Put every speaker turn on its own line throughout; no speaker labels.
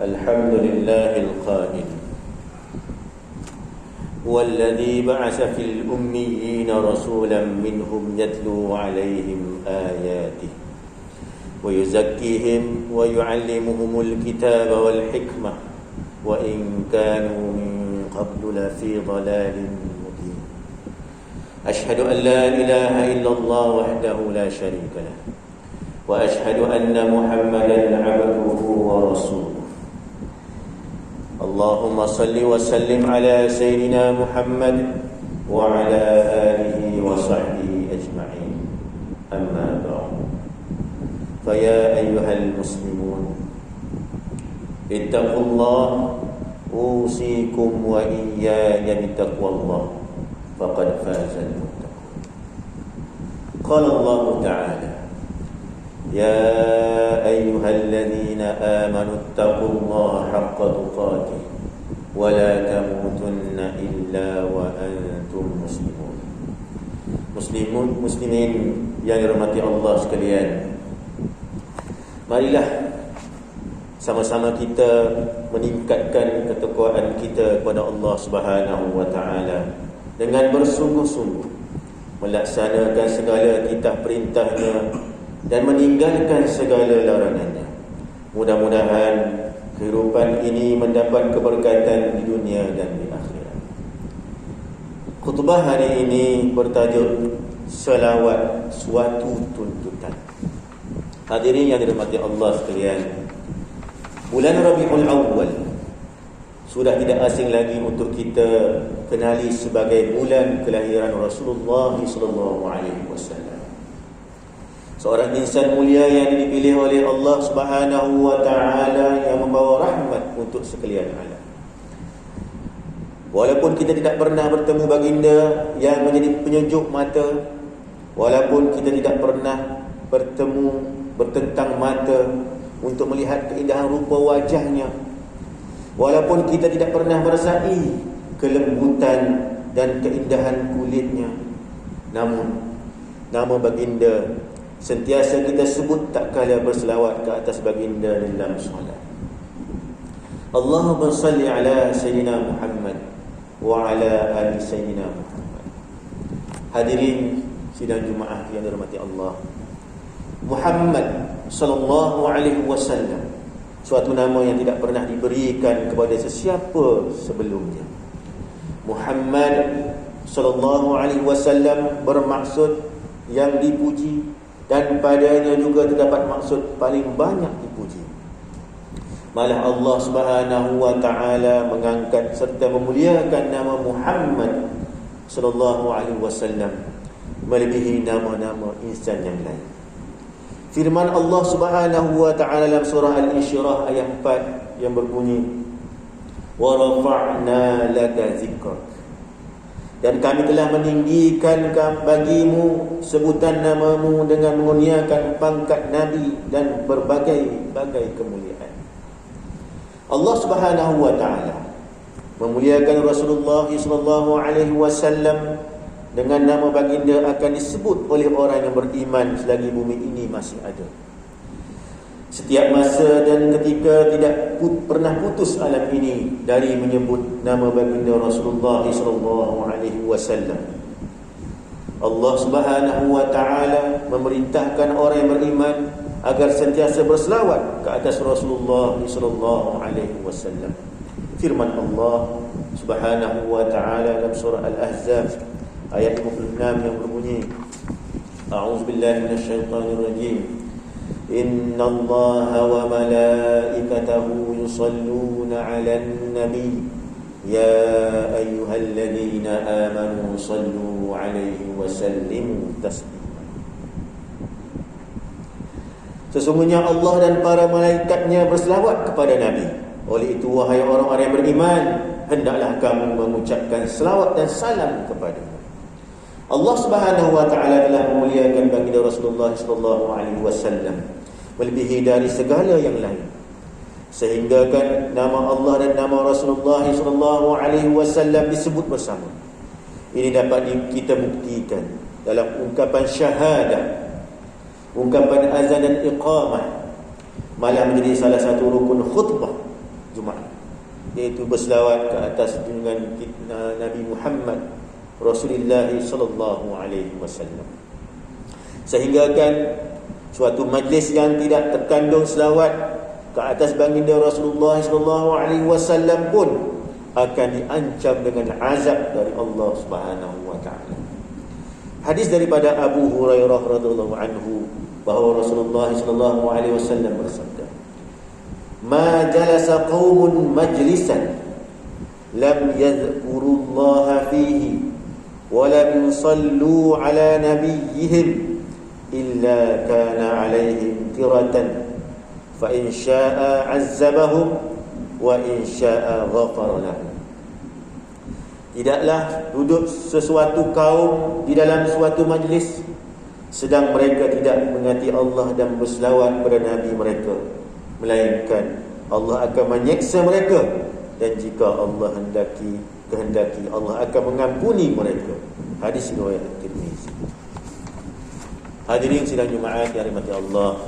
الحمد لله القائل هو الذي بعث في الأميين رسولا منهم يتلو عليهم آياته ويزكيهم ويعلمهم الكتاب والحكمة وإن كانوا من قبل لفي ضلال مبين أشهد أن لا إله إلا الله وحده لا شريك له وأشهد أن محمدا عبده ورسوله اللهم صل وسلم على سيدنا محمد وعلى آله وصحبه أجمعين أما بعد فيا أيها المسلمون اتقوا الله أوصيكم وإياي بتقوى الله فقد فاز المتقون قال الله تعالى يا أيها الذين آمنوا اتقوا الله حق تقاته ولا تموتن إلا وأنتم مسلمون muslimin yang dirahmati Allah sekalian, marilah sama-sama kita meningkatkan ketakwaan kita kepada Allah Subhanahu wa taala dengan bersungguh-sungguh melaksanakan segala titah perintahnya dan meninggalkan segala larangannya. Mudah-mudahan kehidupan ini mendapat keberkatan di dunia dan di akhirat. Khutbah hari ini bertajuk selawat suatu tuntutan. Hadirin yang dirahmati Allah sekalian, bulan Rabiul Awwal sudah tidak asing lagi untuk kita kenali sebagai bulan kelahiran Rasulullah sallallahu alaihi wasallam. Seorang insan mulia yang dipilih oleh Allah Subhanahu wa taala yang membawa rahmat untuk sekalian alam. Walaupun kita tidak pernah bertemu baginda yang menjadi penyejuk mata, walaupun kita tidak pernah bertentang mata untuk melihat keindahan rupa wajahnya, walaupun kita tidak pernah merasai kelembutan dan keindahan kulitnya, namun nama baginda sentiasa kita sebut tak kala berselawat ke atas baginda dalam solat. Allahumma salli ala Sayyidina Muhammad wa ala ali Sayyidina Muhammad. Hadirin sidang Jumaat yang dirahmati Allah, Muhammad sallallahu alaihi wasallam suatu nama yang tidak pernah diberikan kepada sesiapa sebelumnya. Muhammad sallallahu alaihi wasallam bermaksud yang dipuji, dan padanya juga terdapat maksud paling banyak dipuji. Malah Allah Subhanahu wa taala mengangkat serta memuliakan nama Muhammad sallallahu alaihi wasallam melebihi nama-nama insan yang lain. Firman Allah Subhanahu wa taala dalam surah Al-Insyirah ayat 4 yang berbunyi, "Wa rafa'na laka dzikrak." Dan kami telah meninggikan bagimu sebutan namamu dengan mengurniakan pangkat Nabi dan berbagai-bagai kemuliaan. Allah Subhanahu wa taala memuliakan Rasulullah sallallahu alaihi wasallam dengan nama baginda akan disebut oleh orang yang beriman selagi bumi ini masih ada. Setiap masa dan ketika tidak pernah putus alam ini dari menyebut nama baginda Rasulullah sallallahu alaihi wasallam. Allah Subhanahu wa taala memerintahkan orang yang beriman agar sentiasa berselawat ke atas Rasulullah sallallahu alaihi wasallam. Firman Allah Subhanahu wa taala dalam surah Al-Ahzab ayat 56 yang berbunyi, A'udzubillahi minasyaitonir rajim. Inna Allaha wa malaikatahu yusalluna 'alan nabi ya ayyuhalladzina amanu sallu 'alaihi wa sallimu taslima. Sesungguhnya Allah dan para malaikatnya berselawat kepada Nabi. Oleh itu wahai orang-orang yang beriman, hendaklah kamu mengucapkan selawat dan salam kepada-Nya. Allah Subhanahu wa taala telah memuliakan baginda Rasulullah sallallahu alaihi wasallam melebihi dari segala yang lain, sehingga kan nama Allah dan nama Rasulullah sallallahu alaihi wasallam disebut bersama. Ini dapat kita buktikan dalam ungkapan syahadah, ungkapan azan dan iqamah, malah menjadi salah satu rukun khutbah Jumaat, iaitu berselawat ke atas junjungan Nabi Muhammad Rasulullah sallallahu alaihi wasallam. Sehingga kan suatu majlis yang tidak terkandung selawat ke atas baginda Rasulullah sallallahu alaihi wasallam pun akan diancam dengan azab dari Allah Subhanahu wa taala. Hadis daripada Abu Hurairah radhiyallahu anhu bahawa Rasulullah sallallahu alaihi wasallam bersabda, "Ma jalasa qaumun majlisan lam yadhkurullaha fihi wa lam yusallu ala nabiyyihim illa kana alaihim tiratan fa in syaa'a 'azzabahum wa in syaa'a ghafara lahum." Tidaklah duduk sesuatu kaum di dalam suatu majlis sedang mereka tidak mengingati Allah dan berselawat pada Nabi mereka, melainkan Allah akan menyeksa mereka, dan jika Allah kehendaki Allah akan mengampuni mereka. Hadis riwayat Tirmizi. Hadirin sidang Jumaat yang dirahmati Allah,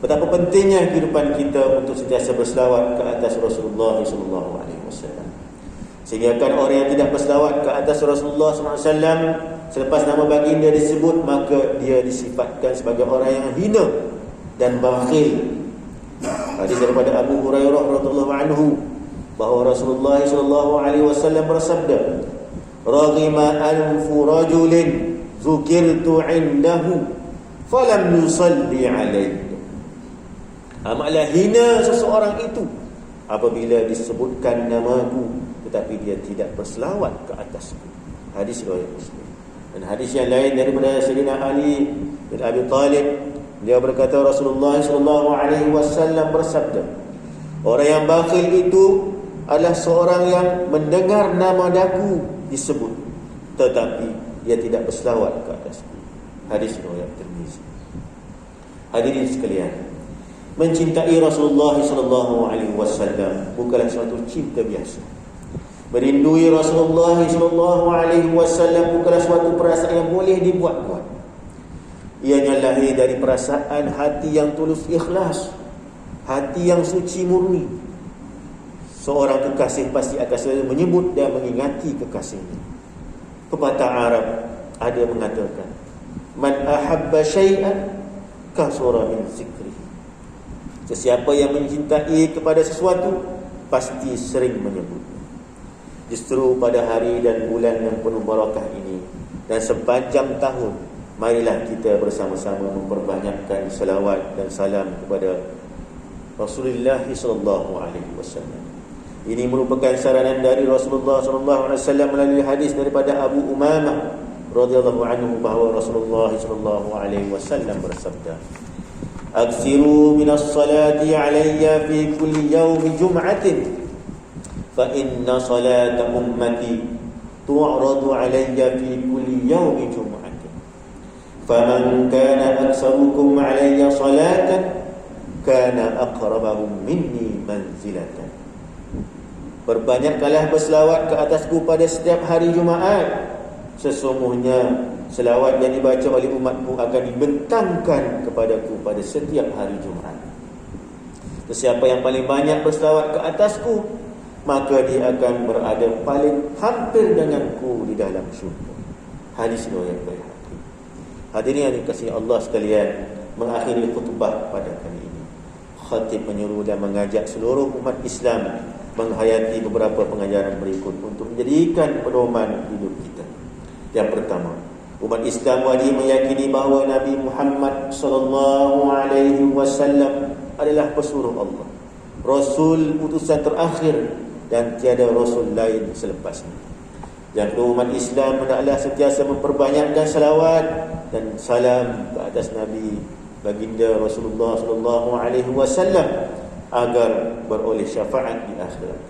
betapa pentingnya kehidupan kita untuk sentiasa berselawat ke atas Rasulullah sallallahu alaihi wasallam. Sehingga kan orang yang tidak berselawat ke atas Rasulullah sallallahu alaihi wasallam selepas nama baginda disebut, maka dia disifatkan sebagai orang yang hina dan bakhil. Hadis daripada Abu Hurairah radhiyallahu anhu bahawa Rasulullah sallallahu alaihi wasallam bersabda, "Raghima anfu rajulin dzukirtu 'indahu falam yusalli 'alaihi." Amatlah hina seseorang itu apabila disebutkan namaku tetapi dia tidak berselawat ke atasku. Hadis riwayat Muslim. Dan hadis yang lain daripada Sayyidina Ali bin Abi Talib, dia berkata Rasulullah sallallahu alaihi wasallam bersabda, "Orang yang bakhil itu adalah seorang yang mendengar nama daku disebut tetapi dia tidak berselawat ke atasku." Hadis riwayat Tirmizi. Hadirin sekalian, mencintai Rasulullah sallallahu alaihi wasallam bukanlah suatu cinta biasa. Merindui Rasulullah sallallahu alaihi wasallam bukanlah suatu perasaan yang boleh dibuat-buat. Ianya lahir dari perasaan hati yang tulus ikhlas, hati yang suci murni. Seorang kekasih pasti akan selalu menyebut dan mengingati kekasihnya. Pepatah Arab ada yang mengatakan, "Man ahabba syai'an kasura min zikrihi." Sesiapa yang mencintai kepada sesuatu pasti sering menyebutnya. Justru pada hari dan bulan yang penuh barakah ini dan sepanjang tahun, marilah kita bersama-sama memperbanyakkan selawat dan salam kepada Rasulullah sallallahu alaihi wasallam. Ini merupakan saranan dari Rasulullah sallallahu alaihi wasallam melalui hadis daripada Abu Umamah radhiyallahu anhu bahawa Rasulullah sallallahu alaihi wasallam bersabda, "Aksiru minas salati alayya fi kulli yawmi jum'atin fa inna salata ummati tu'radu alayya fi kulli yawmi jum'atin faman kana aktsarukum alayya salatan kana aqrabahum minni manzilatan." Perbanyakkanlah berselawat ke atasku pada setiap hari Jumaat. Sesungguhnya selawat yang dibaca oleh umatku akan dibentangkan kepadaku pada setiap hari Jumaat. Sesiapa yang paling banyak berselawat ke atasku, maka dia akan berada paling hampir denganku di dalam syurga. Hadis riwayat Baihaqi. Hadirin yang dikasihi Allah sekalian, mengakhiri khutbah pada kali ini, khatib menyuruh dan mengajak seluruh umat Islam menghayati beberapa pengajaran berikut untuk menjadikan pedoman hidup kita. Yang pertama, umat Islam wajib meyakini bahawa Nabi Muhammad sallallahu alaihi wasallam adalah pesuruh Allah, Rasul utusan terakhir, dan tiada Rasul lain selepasnya. Yang kedua, umat Islam hendaklah sentiasa memperbanyakkan salawat dan salam ke atas Nabi baginda Rasulullah sallallahu alaihi wasallam agar beroleh syafaat di akhirat.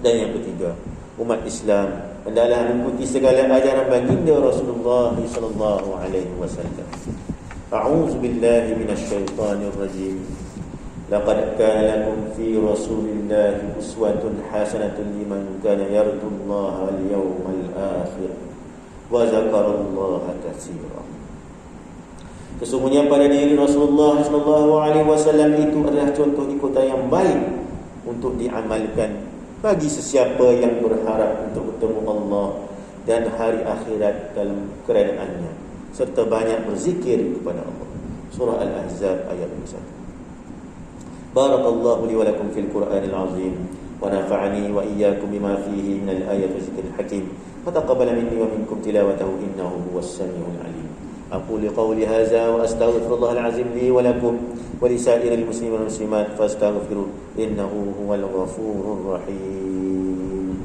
Dan yang ketiga, umat Islam hendaklah mengikuti segala ajaran baginda Rasulullah sallallahu alaihi wasallam. A'udzu billahi minasyaitonir rajim. Laqad kana lakum fi Rasulillahi uswatun hasanatun liman kana yarjullaha wal yawmal akhir wa dzakarallaha katsiran. Sesungguhnya pada diri Rasulullah sallallahu alaihi wasallam itu adalah contoh ikutan yang baik untuk diamalkan bagi sesiapa yang berharap untuk bertemu Allah dan hari akhirat dalam keredaannya, serta banyak berzikir kepada Allah. Surah Al-Ahzab ayat 1. Barakallahu li wa lakum fil Qur'anil azim wa nafa'ani wa iyyakum bima fihi minal ayati wa zikril hakim. Fataqabbal minni wa minkum tilawatahu innahu huwas samiul alim. أقول قولي هذا وأستغفر الله العظيم لي ولكم ولسائر المسلمين والمسلمات فاستغفروا إنه هو الغفور الرحيم.